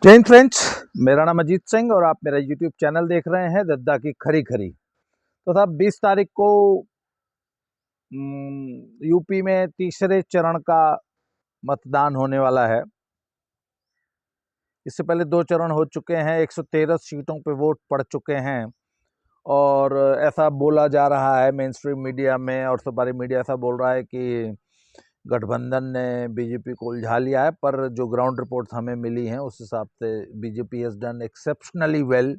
जय हिंद फ्रेंड्स। मेरा नाम अजीत सिंह और आप मेरा यूट्यूब चैनल देख रहे हैं दद्दा की खरी खरी। तो साहब 20 तारीख को यूपी में तीसरे चरण का मतदान होने वाला है। इससे पहले 2 चरण हो चुके हैं, 113 सीटों पे वोट पड़ चुके हैं और ऐसा बोला जा रहा है मेन स्ट्रीम मीडिया में और सबारी मीडिया ऐसा बोल रहा है कि गठबंधन ने बीजेपी को उलझा लिया है, पर जो ग्राउंड रिपोर्ट्स हमें मिली हैं उस हिसाब से BJP has done exceptionally well.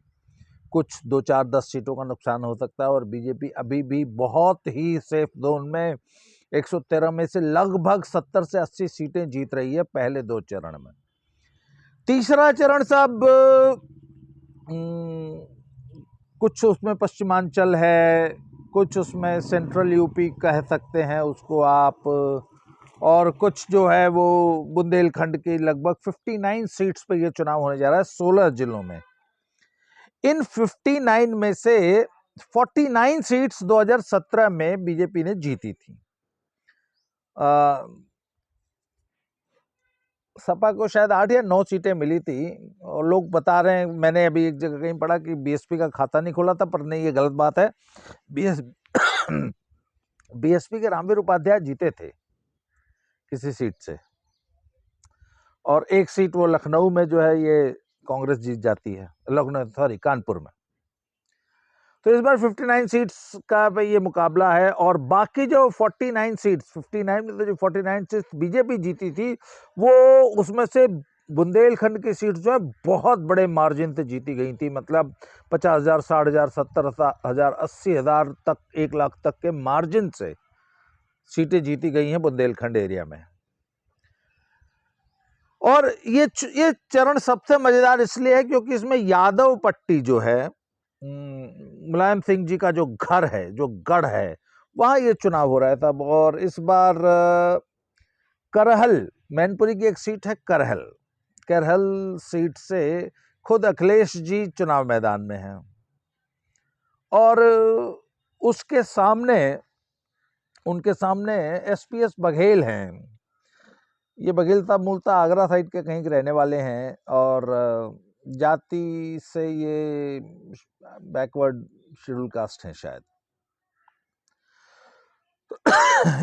कुछ 2 4 10 सीटों का नुकसान हो सकता है और बीजेपी अभी भी बहुत ही सेफ जोन में 113 में से लगभग 70 से 80 सीटें जीत रही है पहले 2 चरण में। तीसरा चरण साहब कुछ उसमें पश्चिमांचल है, कुछ उसमें सेंट्रल यूपी कह सकते हैं उसको आप, और कुछ जो है वो बुंदेलखंड की लगभग 59 सीट्स पे ये चुनाव होने जा रहा है 16 जिलों में। इन 59 में से 49 सीट्स 2017 में बीजेपी ने जीती थी। सपा को शायद 8 या 9 सीटें मिली थी और लोग बता रहे हैं, मैंने अभी एक जगह कहीं पढ़ा कि बीएसपी का खाता नहीं खोला था, पर नहीं, ये गलत बात है। बीएसपी के रामवीर उपाध्याय जीते थे किसी सीट से और एक सीट वो लखनऊ में जो है ये कांग्रेस जीत जाती है, लखनऊ सॉरी कानपुर में। तो इस बार 59 सीट्स का पे ये मुकाबला है और बाकी जो 49 सीट्स 59 में तो जो 49 सीट्स बीजेपी जीती थी वो उसमें से बुंदेलखंड की सीट जो है बहुत बड़े मार्जिन से जीती गई थी, मतलब 50,000 60,000 70,000 80,000 तक 1 लाख तक के मार्जिन से सीटें जीती गई हैं बुंदेलखंड एरिया में। और ये चरण सबसे मजेदार इसलिए है क्योंकि इसमें यादव पट्टी जो है, मुलायम सिंह जी का जो घर है, जो गढ़ है, वहां ये चुनाव हो रहा था। और इस बार करहल, मैनपुरी की एक सीट है करहल सीट से खुद अखिलेश जी चुनाव मैदान में हैं और उसके सामने उनके सामने एसपीएस बघेल हैं। ये बघेल साहब मूलतः आगरा साइड के कहीं के रहने वाले हैं और जाति से ये बैकवर्ड शेड्यूल कास्ट हैं शायद।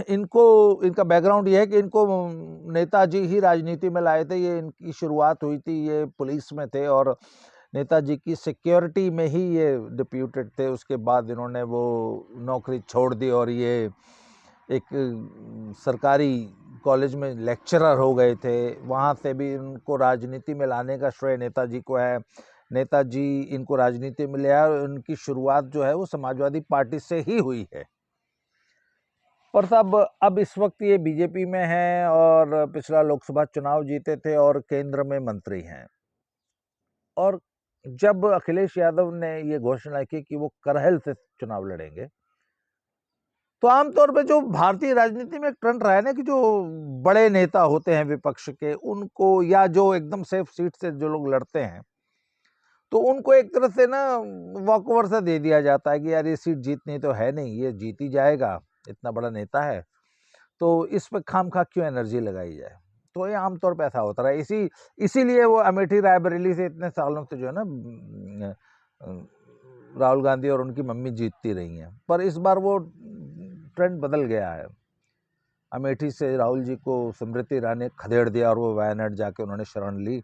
इनका बैकग्राउंड ये है कि इनको नेताजी ही राजनीति में लाए थे। ये इनकी शुरुआत हुई थी, ये पुलिस में थे और नेताजी की सिक्योरिटी में ही ये डिप्यूटेड थे। उसके बाद इन्होंने वो नौकरी छोड़ दी और ये एक सरकारी कॉलेज में लेक्चरर हो गए थे। वहाँ से भी इनको राजनीति में लाने का श्रेय नेताजी को है। नेताजी इनको राजनीति में ले आए और उनकी शुरुआत जो है वो समाजवादी पार्टी से ही हुई है। पर साहब अब इस वक्त ये बीजेपी में हैं और पिछला लोकसभा चुनाव जीते थे और केंद्र में मंत्री हैं। और जब अखिलेश यादव ने ये घोषणा की कि वो करहल से चुनाव लड़ेंगे, तो आमतौर पे जो भारतीय राजनीति में एक ट्रेंड रहा है ना कि जो बड़े नेता होते हैं विपक्ष के, उनको या जो एकदम सेफ सीट से जो लोग लड़ते हैं, तो उनको एक तरह से ना वॉकओवर सा दे दिया जाता है कि यार ये सीट जीतनी तो है नहीं, ये जीत ही जाएगा, इतना बड़ा नेता है, तो इस पे खामखा क्यों एनर्जी लगाई जाए। तो ये आमतौर पे ऐसा होता है। इसीलिए वो अमेठी रायबरेली से इतने सालों से जो है ना राहुल गांधी और उनकी मम्मी जीतती रही हैं, पर इस बार वो ट्रेंड बदल गया है। अमेठी से राहुल जी को स्मृति ईरानी ने खदेड़ दिया और वो वायनाड जाके उन्होंने शरण ली।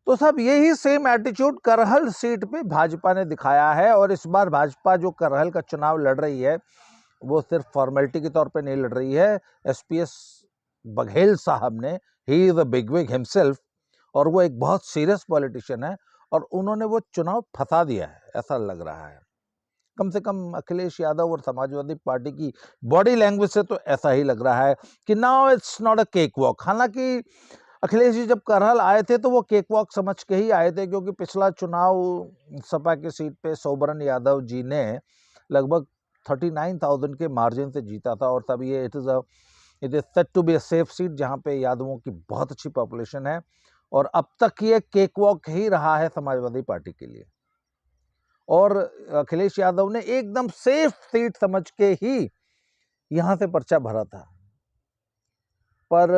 तो सब यही सेम एटीट्यूड करहल सीट पे भाजपा ने दिखाया है और इस बार भाजपा जो करहल का चुनाव लड़ रही है वो सिर्फ फॉर्मेलिटी के तौर पे नहीं लड़ रही है। एसपीएस बघेल साहब ने, ही इज अ बिगविग हिमसेल्फ और वो एक बहुत सीरियस पॉलिटिशियन है और उन्होंने वो चुनाव फंसा दिया है, ऐसा लग रहा है। कम से कम अखिलेश यादव और समाजवादी पार्टी की बॉडी लैंग्वेज से तो ऐसा ही लग रहा है कि now it's not a cake walk. हालांकि अखिलेश जी जब करहल आए थे तो वो केक वॉक समझ के ही आए थे, क्योंकि पिछला चुनाव सपा की सीट पे सोबरन यादव जी ने लगभग 39,000 के मार्जिन से जीता था और तब ये it is set to be a safe seat जहां पे यादवों की बहुत अच्छी पॉपुलेशन है और अब तक ये केक वॉक ही रहा है समाजवादी पार्टी के लिए। और अखिलेश यादव ने एकदम सेफ सीट समझ के ही यहां से पर्चा भरा था, पर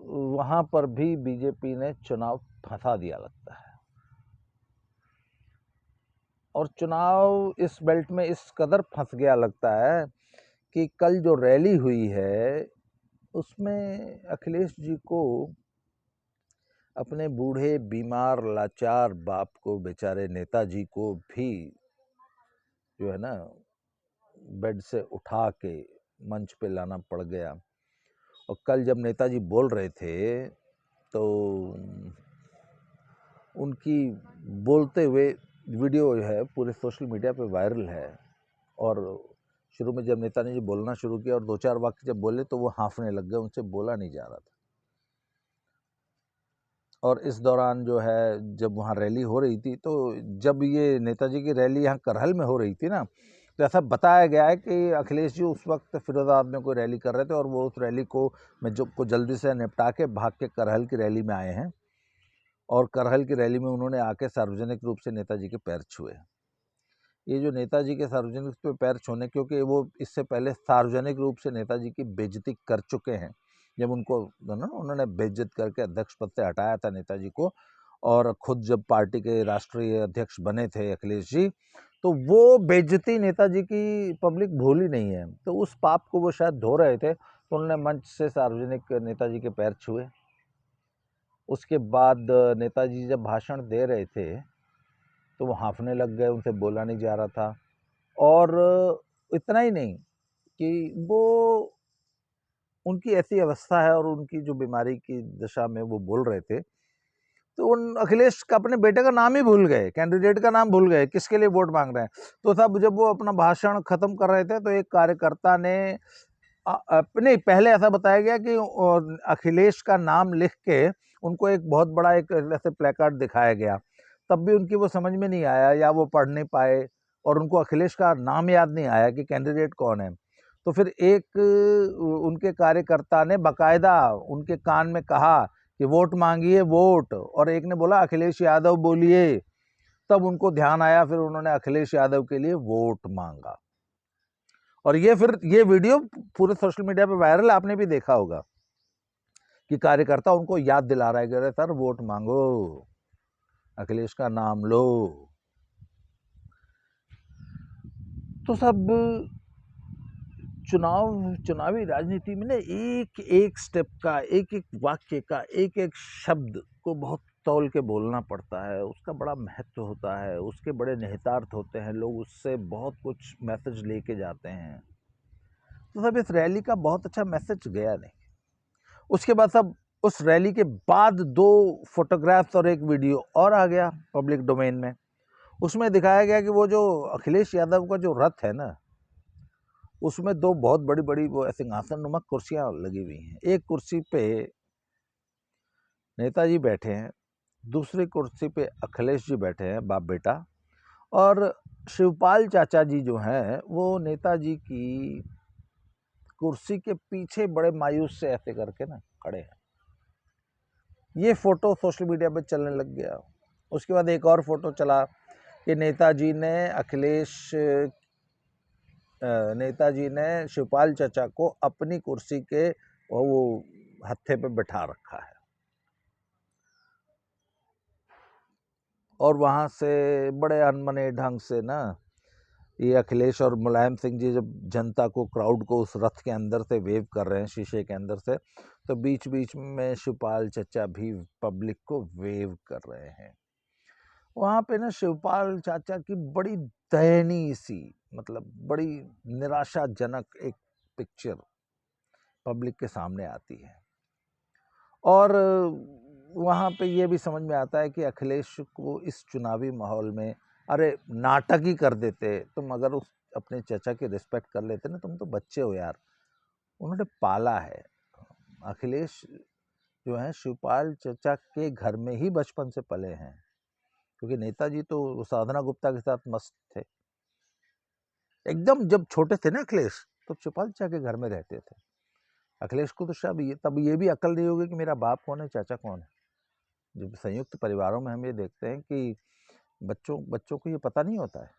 वहाँ पर भी बीजेपी ने चुनाव फंसा दिया लगता है। और चुनाव इस बेल्ट में इस कदर फंस गया लगता है कि कल जो रैली हुई है उसमें अखिलेश जी को अपने बूढ़े बीमार लाचार बाप को, बेचारे नेताजी को भी जो है ना बेड से उठा के मंच पे लाना पड़ गया। और कल जब नेताजी बोल रहे थे तो उनकी बोलते हुए वीडियो जो है पूरे सोशल मीडिया पे वायरल है। और शुरू में जब नेताजी जी बोलना शुरू किया और 2-4 वाक्य जब बोले तो वो हाँफने लग गए, उनसे बोला नहीं जा रहा था। और इस दौरान जो है जब वहाँ रैली हो रही थी, तो जब ये नेताजी की रैली यहाँ करहल में हो रही थी ना, तो ऐसा बताया गया है कि अखिलेश जी उस वक्त फिरोजाबाद में कोई रैली कर रहे थे और वो उस रैली को जल्दी से निपटा के भाग के करहल की रैली में आए हैं। और करहल की रैली में उन्होंने आके सार्वजनिक रूप से नेताजी के पैर छुए। ये जो नेताजी के सार्वजनिक पे पैर छूने, क्योंकि वो इससे पहले सार्वजनिक रूप से नेताजी की बेइज्जती कर चुके हैं। जब उनको उन्होंने बेइज्जत करके अध्यक्ष पद से हटाया था नेताजी को, और खुद जब पार्टी के राष्ट्रीय अध्यक्ष बने थे अखिलेश जी, तो वो बेइज्जती नेताजी की पब्लिक भूली नहीं है। तो उस पाप को वो शायद धो रहे थे, तो उन्होंने मंच से सार्वजनिक नेताजी के पैर छुए। उसके बाद नेताजी जब भाषण दे रहे थे तो वो हाँफने लग गए, उनसे बोला नहीं जा रहा था। और इतना ही नहीं कि वो उनकी ऐसी अवस्था है और उनकी जो बीमारी की दशा में वो बोल रहे थे, तो उन अखिलेश का अपने बेटे का नाम ही भूल गए, कैंडिडेट का नाम भूल गए, किसके लिए वोट मांग रहे हैं। तो तब जब वो अपना भाषण खत्म कर रहे थे तो एक कार्यकर्ता ने नहीं, पहले ऐसा बताया गया कि अखिलेश का नाम लिख के उनको एक बहुत बड़ा एक ऐसे प्लेकार्ड दिखाया गया। तब भी उनकी वो समझ में नहीं आया या वो पढ़ नहीं पाए और उनको अखिलेश का नाम याद नहीं आया कि कैंडिडेट कौन है। तो फिर एक उनके कार्यकर्ता ने बाकायदा उनके कान में कहा कि वोट मांगिए वोट, और एक ने बोला अखिलेश यादव बोलिए। तब उनको ध्यान आया, फिर उन्होंने अखिलेश यादव के लिए वोट मांगा। और ये वीडियो पूरे सोशल मीडिया पे वायरल है, आपने भी देखा होगा कि कार्यकर्ता उनको याद दिला रहा है कि अरे सर वोट मांगो, अखिलेश का नाम लो। तो सब चुनावी राजनीति में ना एक एक स्टेप का, एक एक वाक्य का, एक एक शब्द को बहुत तौल के बोलना पड़ता है। उसका बड़ा महत्व होता है, उसके बड़े निहितार्थ होते हैं, लोग उससे बहुत कुछ मैसेज लेके जाते हैं। तो सब इस रैली का बहुत अच्छा मैसेज गया नहीं। उसके बाद सब उस रैली के बाद 2 फोटोग्राफ्स और एक वीडियो और आ गया पब्लिक डोमेन में। उसमें दिखाया गया कि वो जो अखिलेश यादव का जो रथ है ना, उसमें 2 बहुत बड़ी बड़ी वो सिंहासन नुमा कुर्सियां लगी हुई हैं। एक कुर्सी पे नेताजी बैठे हैं, दूसरी कुर्सी पे अखिलेश जी बैठे हैं, बाप बेटा। और शिवपाल चाचा जी जो हैं वो नेताजी की कुर्सी के पीछे बड़े मायूस से ऐसे करके ना खड़े हैं। ये फोटो सोशल मीडिया पे चलने लग गया। उसके बाद एक और फोटो चला कि नेताजी ने शिवपाल चाचा को अपनी कुर्सी के वो हत्थे पे बिठा रखा है। और वहां से बड़े अनमने ढंग से ना ये अखिलेश और मुलायम सिंह जी जब जनता को, क्राउड को उस रथ के अंदर से वेव कर रहे हैं, शीशे के अंदर से, तो बीच बीच में शिवपाल चाचा भी पब्लिक को वेव कर रहे हैं। वहाँ पे ना शिवपाल चाचा की बड़ी दयनीय सी, मतलब बड़ी निराशाजनक एक पिक्चर पब्लिक के सामने आती है। और वहाँ पे ये भी समझ में आता है कि अखिलेश को इस चुनावी माहौल में, अरे नाटक ही कर देते तुम, अगर उस अपने चाचा की रिस्पेक्ट कर लेते ना, तुम तो बच्चे हो यार, उन्होंने पाला है। अखिलेश जो है शिवपाल चाचा के घर में ही बचपन से पले हैं, क्योंकि नेताजी तो साधना गुप्ता के साथ मस्त थे एकदम। जब छोटे थे ना अखिलेश, तो शिवपाल चाचा के घर में रहते थे। अखिलेश को तो शायद तब ये भी अकल नहीं होगी कि मेरा बाप कौन है, चाचा कौन है। जब संयुक्त परिवारों में हम ये देखते हैं कि बच्चों को ये पता नहीं होता है।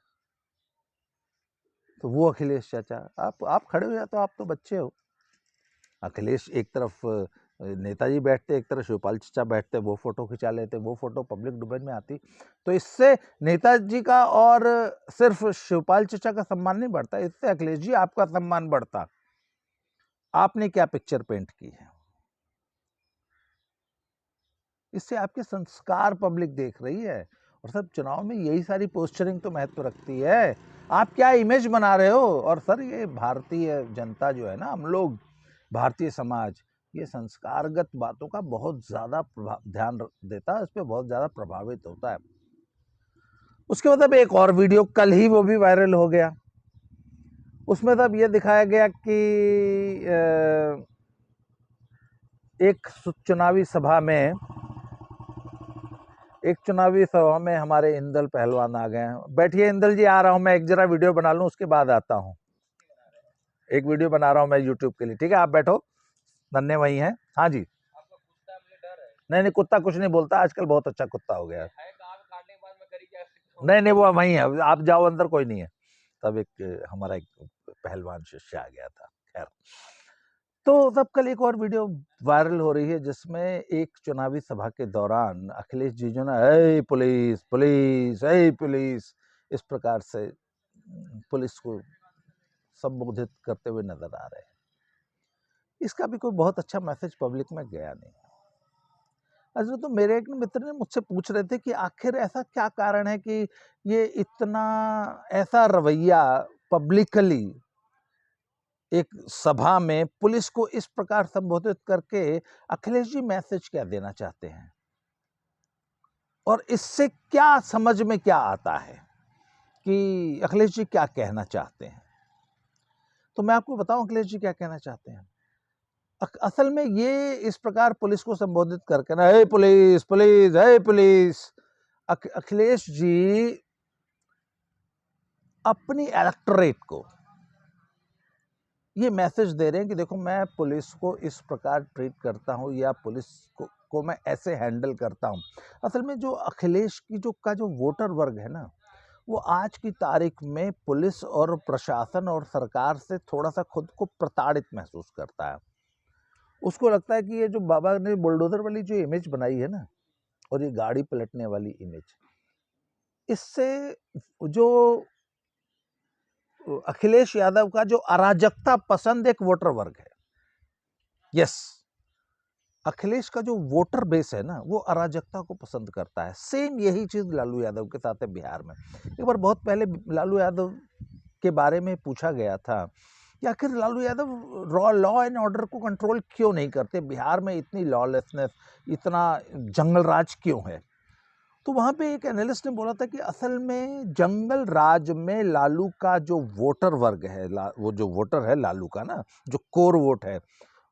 तो वो अखिलेश चाचा, आप खड़े हो या तो आप तो बच्चे हो। अखिलेश एक तरफ नेताजी बैठते, एक तरफ शिवपाल चचा बैठते, वो फोटो खिंचा लेते, वो फोटो पब्लिक डोमेन में आती, तो इससे नेताजी का और सिर्फ शिवपाल चचा का सम्मान नहीं बढ़ता, इससे अखिलेश जी आपका सम्मान बढ़ता। आपने क्या पिक्चर पेंट की है, इससे आपके संस्कार पब्लिक देख रही है। और सब चुनाव में यही सारी पोस्चरिंग तो महत्व रखती है, आप क्या इमेज बना रहे हो। और सर ये भारतीय जनता जो है ना, हम लोग भारतीय समाज, ये संस्कारगत बातों का बहुत ज्यादा ध्यान देता है, इस पर बहुत ज्यादा प्रभावित होता है। उसके बाद एक और वीडियो कल ही वो भी वायरल हो गया, उसमें तब ये दिखाया गया कि एक चुनावी सभा में हमारे इंदल पहलवान आ गए हैं। बैठिए इंदल जी, आ रहा हूं मैं, एक जरा वीडियो बना लूं, उसके बाद आता हूं। एक वीडियो बना रहा हूं मैं यूट्यूब के लिए, ठीक है, आप बैठो, नन्हे वही हैं। हाँ जी। आपका कुत्ता मुझे डर है। नहीं नहीं, कुत्ता कुछ नहीं बोलता, आजकल बहुत अच्छा कुत्ता हो गया है। नहीं नहीं, वो वही है, आप जाओ अंदर, कोई नहीं है। तब एक हमारा एक पहलवान शिष्य आ गया था। खैर, तो तब कल एक और वीडियो वायरल हो रही है, जिसमें एक चुनावी सभा के दौरान अखिलेश जी जो ना, ए पुलिस पुलिस, ए पुलिस, इस प्रकार से पुलिस को संबोधित करते हुए नजर आ रहे हैं। इसका भी कोई बहुत अच्छा मैसेज पब्लिक में गया नहीं। अच्छा, तो मेरे एक मित्र ने मुझसे पूछ रहे थे कि आखिर ऐसा क्या कारण है कि ये इतना ऐसा रवैया पब्लिकली एक सभा में पुलिस को इस प्रकार संबोधित करके अखिलेश जी मैसेज क्या देना चाहते हैं, और इससे क्या समझ में क्या आता है कि अखिलेश जी क्या कहना चाहते हैं। तो मैं आपको बताऊं अखिलेश जी क्या कहना चाहते हैं। असल में ये इस प्रकार पुलिस को संबोधित करके ना, हे पुलिस पुलिस, हे पुलिस, अखिलेश जी अपनी इलेक्टोरेट को ये मैसेज दे रहे हैं कि देखो, मैं पुलिस को इस प्रकार ट्रीट करता हूं, या पुलिस को मैं ऐसे हैंडल करता हूं। असल में जो अखिलेश की जो वोटर वर्ग है ना, वो आज की तारीख में पुलिस और प्रशासन और सरकार से थोड़ा सा खुद को प्रताड़ित महसूस करता है। उसको लगता है कि ये जो बाबा ने बुलडोजर वाली जो इमेज बनाई है ना, और ये गाड़ी पलटने वाली इमेज, इससे जो अखिलेश यादव का जो अराजकता पसंद एक वोटर वर्ग है, यस, अखिलेश का जो वोटर बेस है ना, वो अराजकता को पसंद करता है। सेम यही चीज लालू यादव के साथ है बिहार में। एक बार बहुत पहले लालू यादव के बारे में पूछा गया था कि आखिर Lalu Yadav law and order को कंट्रोल क्यों नहीं करते, बिहार में इतनी लॉलेसनेस, इतना जंगल राज क्यों है। तो वहां पे एक एनालिस्ट ने बोला था कि असल में जंगल राज में लालू का जो वोटर वर्ग है, वो जो वोटर है लालू का ना, जो कोर वोट है,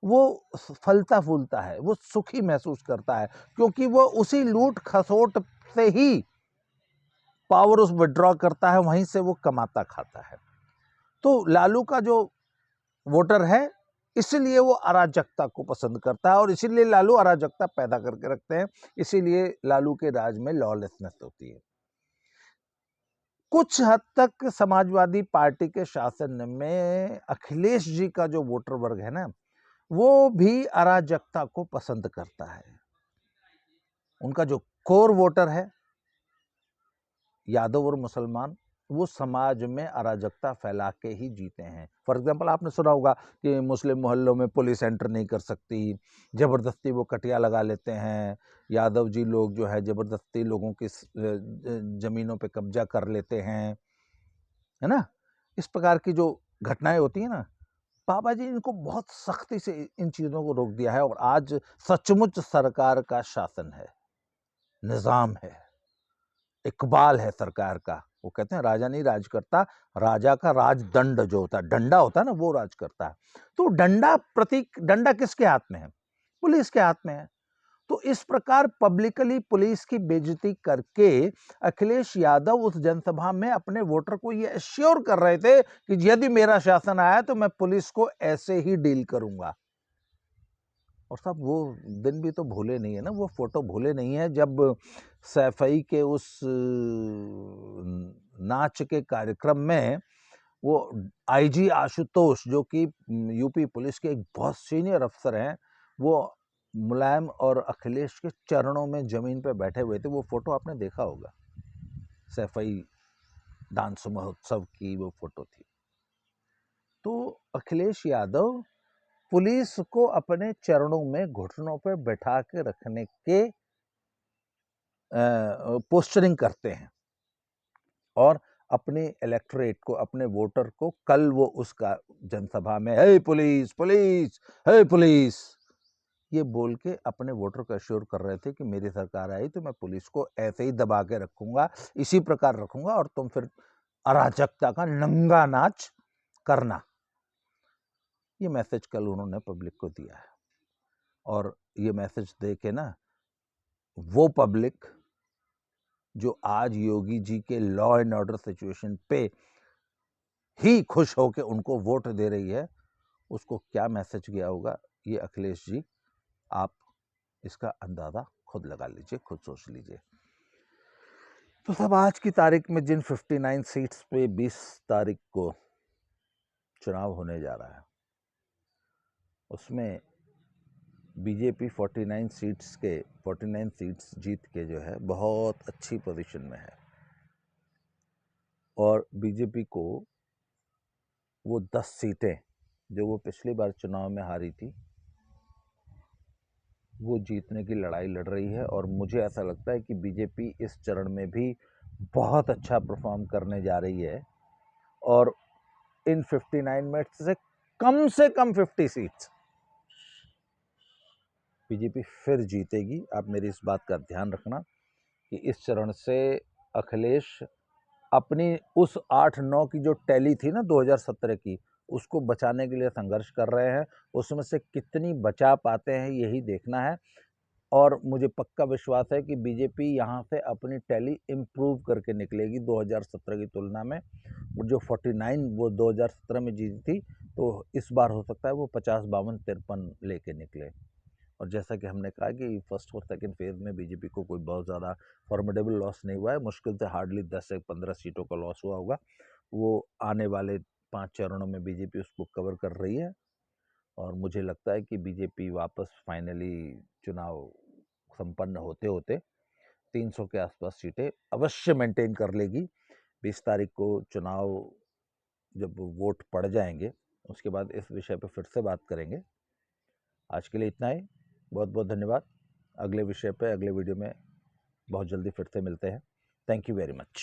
वो फलता फूलता है, वो सुखी महसूस करता है, क्योंकि वो उसी लूट खसोट से ही पावर उस विड्रॉ करता है, वहीं से वो कमाता खाता है। तो लालू का जो वोटर है, इसीलिए वो अराजकता को पसंद करता है, और इसीलिए लालू अराजकता पैदा करके रखते हैं, इसीलिए लालू के राज में लॉलेसनेस होती है। कुछ हद तक समाजवादी पार्टी के शासन में अखिलेश जी का जो वोटर वर्ग है ना, वो भी अराजकता को पसंद करता है। उनका जो कोर वोटर है, यादव और मुसलमान, वो समाज में अराजकता फैला के ही जीते हैं। फॉर एग्जाम्पल, आपने सुना होगा कि मुस्लिम मोहल्लों में पुलिस एंटर नहीं कर सकती, जबरदस्ती वो कटिया लगा लेते हैं, यादव जी लोग जो है जबरदस्ती लोगों की जमीनों पे कब्जा कर लेते हैं, है ना। इस प्रकार की जो घटनाएं होती है ना, बाबा जी इनको बहुत सख्ती से इन चीजों को रोक दिया है, और आज सचमुच सरकार का शासन है, निजाम है, इकबाल है सरकार का। वो कहते हैं राजा नहीं राज करता, राजा का राजदंड जो होता है, डंडा होता है ना, वो राज करता है। तो डंडा प्रतीक, डंडा किसके हाथ में है, पुलिस के हाथ में है। तो इस प्रकार पब्लिकली पुलिस की बेइज्जती करके अखिलेश यादव उस जनसभा में अपने वोटर को ये एश्योर कर रहे थे कि यदि मेरा शासन आया तो मैं पुलिस को ऐसे ही डील करूंगा। और साहब वो दिन भी तो भूले नहीं है ना, वो फोटो भूले नहीं है, जब सैफई के उस नाच के कार्यक्रम में वो आईजी आशुतोष, जो कि यूपी पुलिस के एक बहुत सीनियर अफसर हैं, वो मुलायम और अखिलेश के चरणों में ज़मीन पे बैठे हुए थे। वो फ़ोटो आपने देखा होगा, सैफई डांस महोत्सव की वो फ़ोटो थी। तो अखिलेश यादव पुलिस को अपने चरणों में घुटनों पे बैठा के रखने के पोस्चरिंग करते हैं और अपने इलेक्टोरेट को, अपने वोटर को, कल वो उसका जनसभा में हे पुलिस पुलिस, हे पुलिस, ये बोल के अपने वोटर को अश्योर कर रहे थे कि मेरी सरकार आई तो मैं पुलिस को ऐसे ही दबा के रखूंगा, इसी प्रकार रखूंगा और तुम फिर अराजकता का नंगा नाच करना। ये मैसेज कल उन्होंने पब्लिक को दिया है और ये मैसेज दे के ना वो पब्लिक जो आज योगी जी के लॉ एंड ऑर्डर सिचुएशन पे ही खुश होकर उनको वोट दे रही है, उसको क्या मैसेज गया होगा, ये अखिलेश जी आप इसका अंदाजा खुद लगा लीजिए, खुद सोच लीजिए। तो सब आज की तारीख में जिन 59 सीट्स पे 20 तारीख को चुनाव होने जा रहा है, उसमें बीजेपी 49 सीट्स जीत के जो है बहुत अच्छी पोजीशन में है और बीजेपी को वो 10 सीटें जो वो पिछली बार चुनाव में हारी थी वो जीतने की लड़ाई लड़ रही है। और मुझे ऐसा लगता है कि बीजेपी इस चरण में भी बहुत अच्छा परफॉर्म करने जा रही है और इन 59 में से कम 50 सीट्स बीजेपी फिर जीतेगी। आप मेरी इस बात का ध्यान रखना कि इस चरण से अखिलेश अपनी उस 8-9 की जो टैली थी ना 2017 की, उसको बचाने के लिए संघर्ष कर रहे हैं। उसमें से कितनी बचा पाते हैं यही देखना है और मुझे पक्का विश्वास है कि बीजेपी यहाँ से अपनी टैली इम्प्रूव करके निकलेगी 2017 की तुलना में। जो 49 वो 2017 में जीती थी, तो इस बार हो सकता है वो 50, 52, 53 लेके निकले। और जैसा कि हमने कहा कि फर्स्ट और सेकंड फेज में बीजेपी को कोई बहुत ज़्यादा फॉर्मिडेबल लॉस नहीं हुआ है, मुश्किल से हार्डली 10 से 15 सीटों का लॉस हुआ होगा। वो आने वाले 5 चरणों में बीजेपी उसको कवर कर रही है और मुझे लगता है कि बीजेपी वापस फाइनली चुनाव संपन्न होते होते 300 के आसपास सीटें अवश्य मेंटेन कर लेगी। 20 तारीख को चुनाव जब वोट पड़ जाएंगे उसके बाद इस विषय पर फिर से बात करेंगे। आज के लिए इतना ही। बहुत बहुत धन्यवाद। अगले विषय पे अगले वीडियो में बहुत जल्दी फिर से मिलते हैं। Thank you very much.